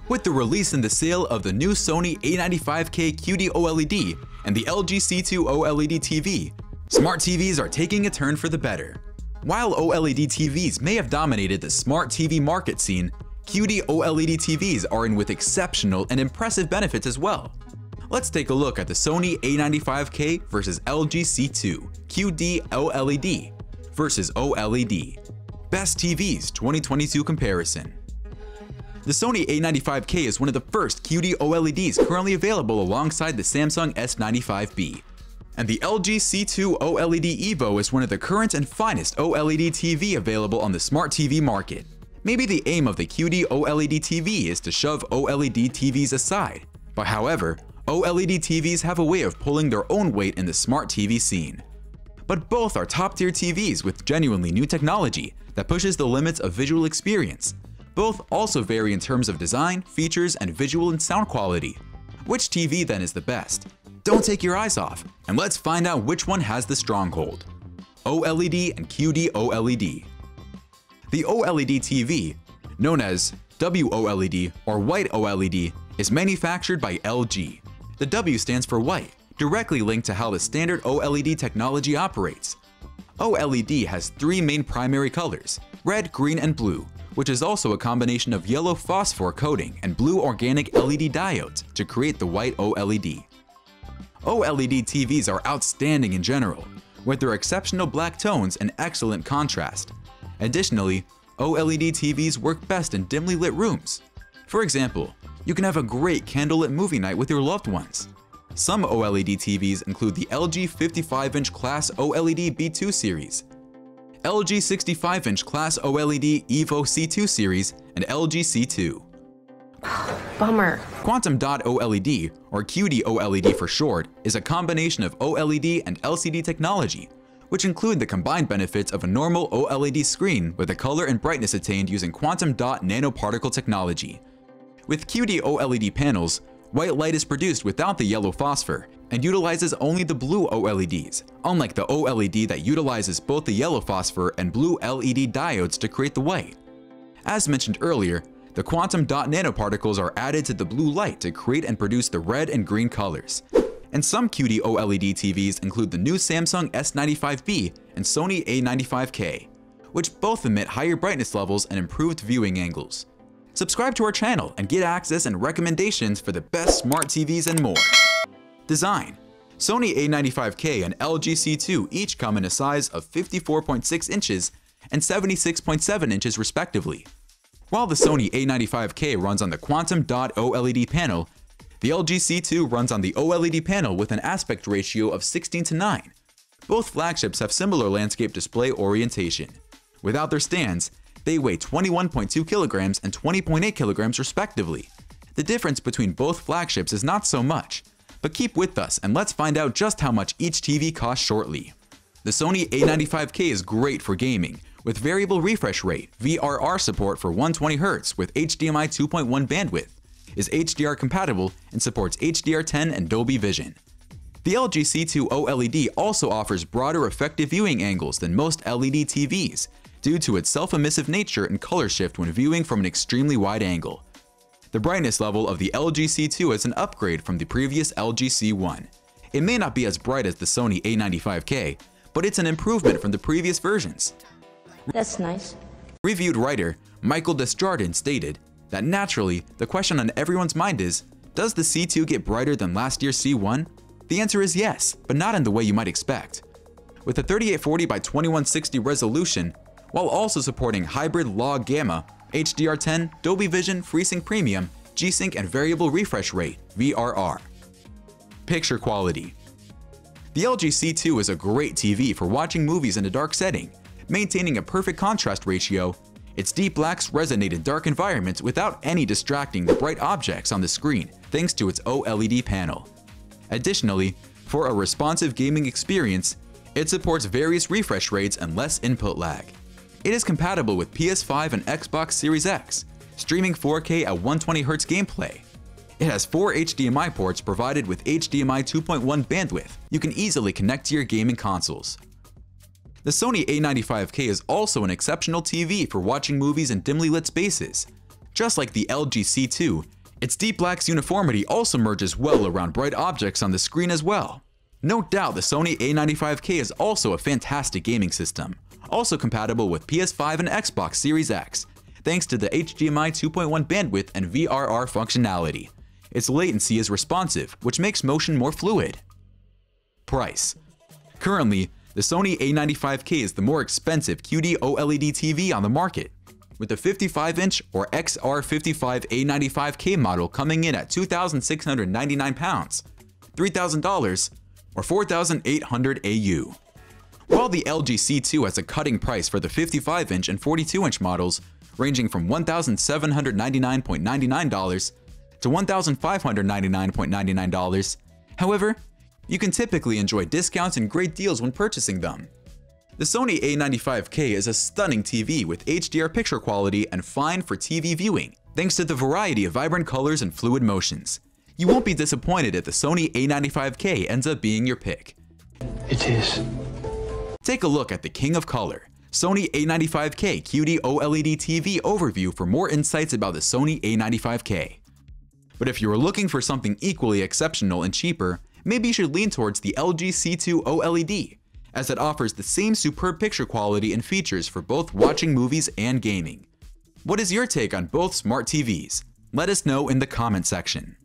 With the release and the sale of the new Sony A95K QD-OLED and the LG C2 OLED TV, smart TVs are taking a turn for the better. While OLED TVs may have dominated the smart TV market scene, QD-OLED TVs are in with exceptional and impressive benefits as well. Let's take a look at the Sony A95K versus LG C2 QD-OLED versus OLED. Best TVs 2022 comparison. The Sony A95K is one of the first QD-OLEDs currently available alongside the Samsung S95B. And the LG C2 OLED EVO is one of the current and finest OLED TV available on the smart TV market. Maybe the aim of the QD-OLED TV is to shove OLED TVs aside, but however, OLED TVs have a way of pulling their own weight in the smart TV scene. But both are top-tier TVs with genuinely new technology that pushes the limits of visual experience. Both also vary in terms of design, features, and visual and sound quality. Which TV then is the best? Don't take your eyes off, and let's find out which one has the stronghold. OLED and QD-OLED. The OLED TV, known as WOLED or White OLED, is manufactured by LG. The W stands for white, directly linked to how the standard OLED technology operates. OLED has three main primary colors, red, green, and blue, which is also a combination of yellow phosphor coating and blue organic LED diodes to create the white OLED. OLED TVs are outstanding in general, with their exceptional black tones and excellent contrast. Additionally, OLED TVs work best in dimly lit rooms. For example, you can have a great candlelit movie night with your loved ones. Some OLED TVs include the LG 55-inch class OLED B2 series, LG 65-inch class OLED EVO C2 series, and LG C2. Bummer. Quantum Dot OLED, or QD-OLED for short, is a combination of OLED and LCD technology, which include the combined benefits of a normal OLED screen with the color and brightness attained using quantum dot nanoparticle technology. With QD-OLED panels, white light is produced without the yellow phosphor and utilizes only the blue OLEDs, unlike the OLED that utilizes both the yellow phosphor and blue LED diodes to create the white. As mentioned earlier, the quantum dot nanoparticles are added to the blue light to create and produce the red and green colors. And some QD-OLED TVs include the new Samsung S95B and Sony A95K, which both emit higher brightness levels and improved viewing angles. Subscribe to our channel and get access and recommendations for the best smart TVs and more. Design. Sony A95K and LG C2 each come in a size of 54.6 inches and 76.7 inches respectively. While the Sony A95K runs on the quantum dot OLED panel, the LG C2 runs on the OLED panel with an aspect ratio of 16:9. Both flagships have similar landscape display orientation. Without their stands, they weigh 21.2 kilograms and 20.8 kilograms respectively. The difference between both flagships is not so much, but keep with us and let's find out just how much each TV costs shortly. The Sony A95K is great for gaming, with variable refresh rate, VRR support for 120Hz with HDMI 2.1 bandwidth, is HDR compatible and supports HDR10 and Dolby Vision. The LG C2 OLED also offers broader effective viewing angles than most LED TVs due to its self-emissive nature and color shift when viewing from an extremely wide angle. The brightness level of the LG C2 is an upgrade from the previous LG C1. It may not be as bright as the Sony A95K, but it's an improvement from the previous versions. That's nice. Reviewed writer Michael Desjardins stated that naturally, the question on everyone's mind is, does the C2 get brighter than last year's C1? The answer is yes, but not in the way you might expect. With a 3840 by 2160 resolution, while also supporting hybrid log gamma, HDR10, Dolby Vision, FreeSync Premium, G-Sync, and variable refresh rate, VRR. Picture quality. The LG C2 is a great TV for watching movies in a dark setting, maintaining a perfect contrast ratio. Its deep blacks resonate in dark environments without any distracting the bright objects on the screen thanks to its OLED panel. Additionally, for a responsive gaming experience, it supports various refresh rates and less input lag. It is compatible with PS5 and Xbox Series X, streaming 4K at 120Hz gameplay. It has 4 HDMI ports provided with HDMI 2.1 bandwidth. You can easily connect to your gaming consoles. The Sony A95K is also an exceptional TV for watching movies in dimly lit spaces. Just like the LG C2, its deep black's uniformity also merges well around bright objects on the screen as well. No doubt the Sony A95K is also a fantastic gaming system, also compatible with PS5 and Xbox Series X, thanks to the HDMI 2.1 bandwidth and VRR functionality. Its latency is responsive, which makes motion more fluid. Price. Currently, the Sony A95K is the more expensive QD-OLED TV on the market, with the 55-inch or XR55 A95K model coming in at £2,699, $3,000, or 4,800 AU. While the LG C2 has a cutting price for the 55-inch and 42-inch models, ranging from $1,799.99 to $1,599.99. However, you can typically enjoy discounts and great deals when purchasing them. The Sony A95K is a stunning TV with HDR picture quality and fine for TV viewing, thanks to the variety of vibrant colors and fluid motions. You won't be disappointed if the Sony A95K ends up being your pick. It is. Take a look at the King of Color, Sony A95K QD-OLED TV overview for more insights about the Sony A95K. But if you are looking for something equally exceptional and cheaper, maybe you should lean towards the LG C2 OLED, as it offers the same superb picture quality and features for both watching movies and gaming. What is your take on both smart TVs? Let us know in the comment section.